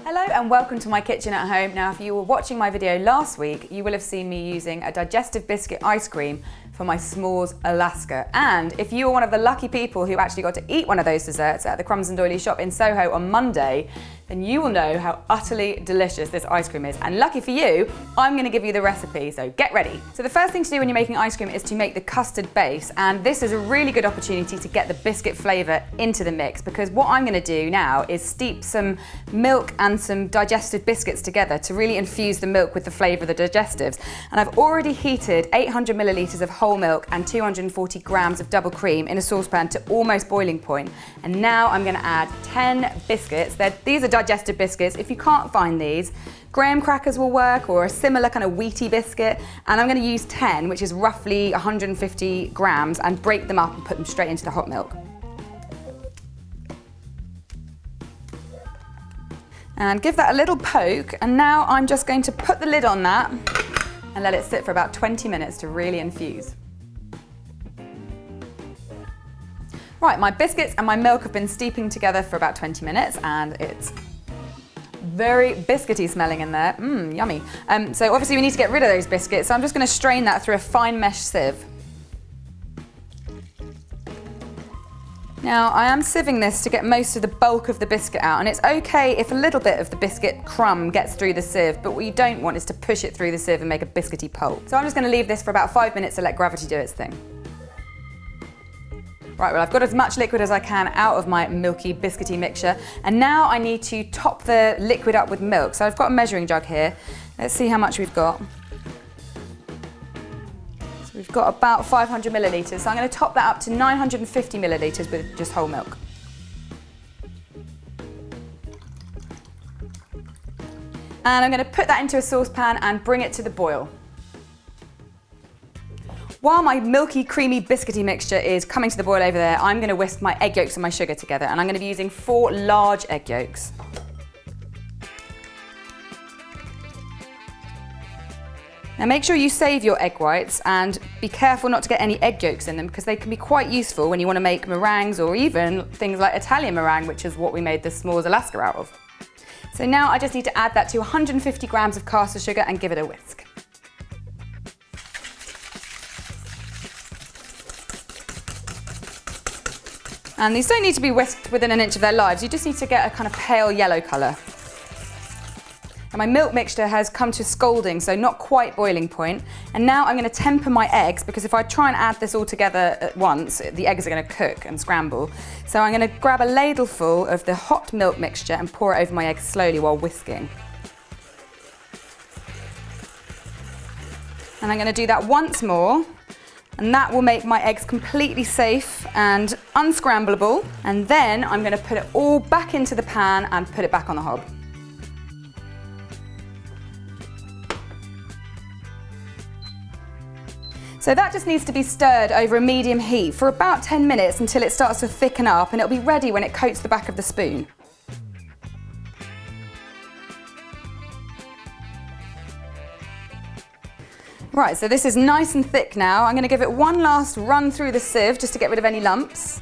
Hello and welcome to my kitchen at home. Now, if you were watching my video last week, you will have seen me using a Digestive biscuit ice cream for my s'mores Alaska. And if you were one of the lucky people who actually got to eat one of those desserts at the Crumbs Doilies shop in Soho on Monday, then you will know how utterly delicious this ice cream is. And lucky for you, I'm going to give you the recipe, so get ready. So the first thing to do when you're making ice cream is to make the custard base, and this is a really good opportunity to get the biscuit flavour into the mix, because what I'm going to do now is steep some milk and some digestive biscuits together to really infuse the milk with the flavour of the digestives. And I've already heated 800 millilitres of whole milk and 240 grams of double cream in a saucepan to almost boiling point. And now I'm going to add 10 biscuits. These are digestive biscuits. If you can't find these, graham crackers will work, or a similar kind of wheaty biscuit. And I'm going to use 10, which is roughly 150 grams, and break them up and put them straight into the hot milk. And give that a little poke, and now I'm just going to put the lid on that and let it sit for about 20 minutes to really infuse. Right, my biscuits and my milk have been steeping together for about 20 minutes, and it's very biscuity smelling in there. Yummy. So obviously we need to get rid of those biscuits, so I'm just going to strain that through a fine mesh sieve. Now, I am sieving this to get most of the bulk of the biscuit out, and it's okay if a little bit of the biscuit crumb gets through the sieve, but what you don't want is to push it through the sieve and make a biscuity pulp. So I'm just going to leave this for about 5 minutes to let gravity do its thing. Right, well, I've got as much liquid as I can out of my milky biscuity mixture, and now I need to top the liquid up with milk. So I've got a measuring jug here. Let's see how much we've got. We've got about 500 millilitres, so I'm going to top that up to 950 millilitres with just whole milk. And I'm going to put that into a saucepan and bring it to the boil. While my milky, creamy, biscuity mixture is coming to the boil over there, I'm going to whisk my egg yolks and my sugar together, and I'm going to be using 4 large egg yolks. Now make sure you save your egg whites and be careful not to get any egg yolks in them, because they can be quite useful when you want to make meringues, or even things like Italian meringue, which is what we made the s'mores Alaska out of. So now I just need to add that to 150 grams of caster sugar and give it a whisk. And these don't need to be whisked within an inch of their lives, you just need to get a kind of pale yellow colour. And my milk mixture has come to scalding, so not quite boiling point. And now I'm going to temper my eggs, because if I try and add this all together at once, the eggs are going to cook and scramble. So I'm going to grab a ladleful of the hot milk mixture and pour it over my eggs slowly while whisking. And I'm going to do that once more. And that will make my eggs completely safe and unscramblable. And then I'm going to put it all back into the pan and put it back on the hob. So that just needs to be stirred over a medium heat for about 10 minutes until it starts to thicken up, and it'll be ready when it coats the back of the spoon. Right, so this is nice and thick now. I'm going to give it one last run through the sieve just to get rid of any lumps.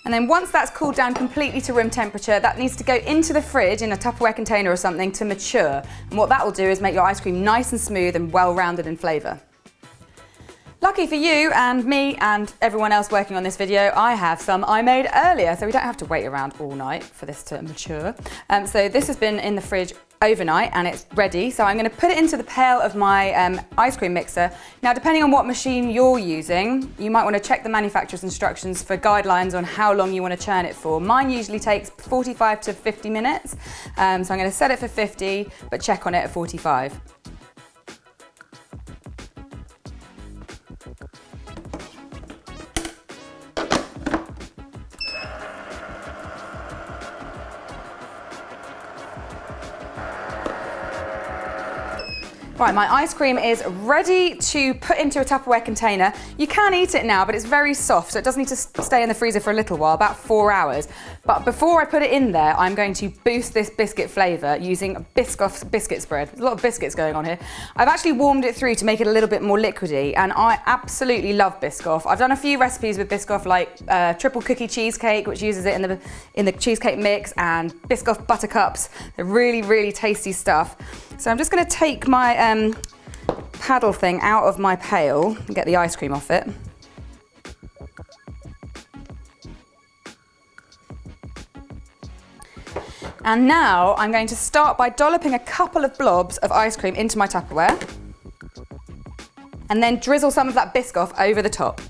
And then once that's cooled down completely to room temperature, that needs to go into the fridge in a Tupperware container or something to mature. And what that will do is make your ice cream nice and smooth and well-rounded in flavour. Lucky for you and me and everyone else working on this video, I have some I made earlier, so we don't have to wait around all night for this to mature. So this has been in the fridge overnight and it's ready, so I'm going to put it into the pail of my ice cream mixer. Now, depending on what machine you're using, you might want to check the manufacturer's instructions for guidelines on how long you want to churn it for. Mine usually takes 45 to 50 minutes, so I'm going to set it for 50, but check on it at 45. Right, my ice cream is ready to put into a Tupperware container. You can eat it now, but it's very soft, so it does need to stay in the freezer for a little while, about 4 hours. But before I put it in there, I'm going to boost this biscuit flavour using Biscoff's biscuit spread. There's a lot of biscuits going on here. I've actually warmed it through to make it a little bit more liquidy, and I absolutely love Biscoff. I've done a few recipes with Biscoff, like triple cookie cheesecake, which uses it in the cheesecake mix, and Biscoff buttercups. They're really, really tasty stuff. So I'm just going to take my paddle thing out of my pail and get the ice cream off it. And now I'm going to start by dolloping a couple of blobs of ice cream into my Tupperware and then drizzle some of that Biscoff over the top.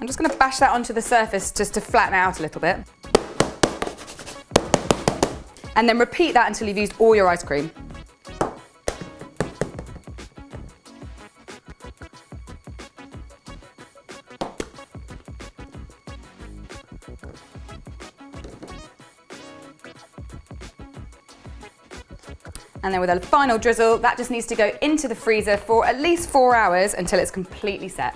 I'm just going to bash that onto the surface just to flatten it out a little bit. And then repeat that until you've used all your ice cream. And then with a final drizzle, that just needs to go into the freezer for at least 4 hours until it's completely set.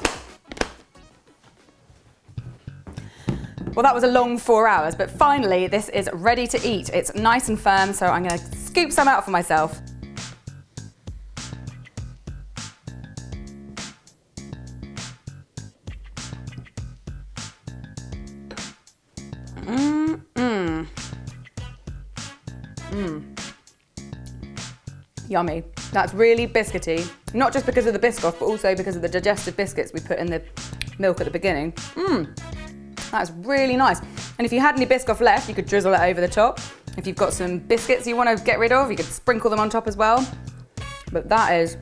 Well, that was a long 4 hours, but finally this is ready to eat. It's nice and firm, so I'm going to scoop some out for myself. Yummy. That's really biscuity, not just because of the Biscoff, but also because of the digestive biscuits we put in the milk at the beginning. That's really nice. And if you had any Biscoff left, you could drizzle it over the top. If you've got some biscuits you want to get rid of, you could sprinkle them on top as well. But that is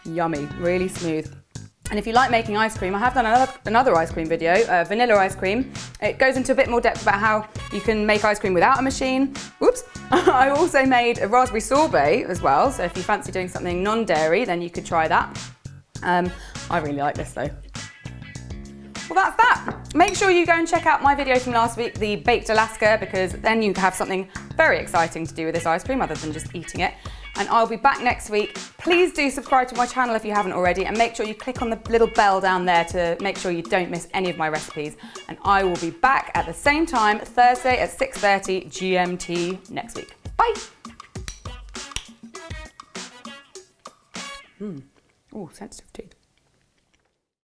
yummy, really smooth. And if you like making ice cream, I have done another ice cream video, vanilla ice cream. It goes into a bit more depth about how you can make ice cream without a machine. Whoops. I also made a raspberry sorbet as well, so if you fancy doing something non-dairy, then you could try that. I really like this though. Well, that's that. Make sure you go and check out my video from last week, the Baked Alaska, because then you have something very exciting to do with this ice cream other than just eating it. And I'll be back next week. Please do subscribe to my channel if you haven't already, and make sure you click on the little bell down there to make sure you don't miss any of my recipes. And I will be back at the same time, Thursday at 6:30 GMT next week. Bye. Oh, sensitive teeth.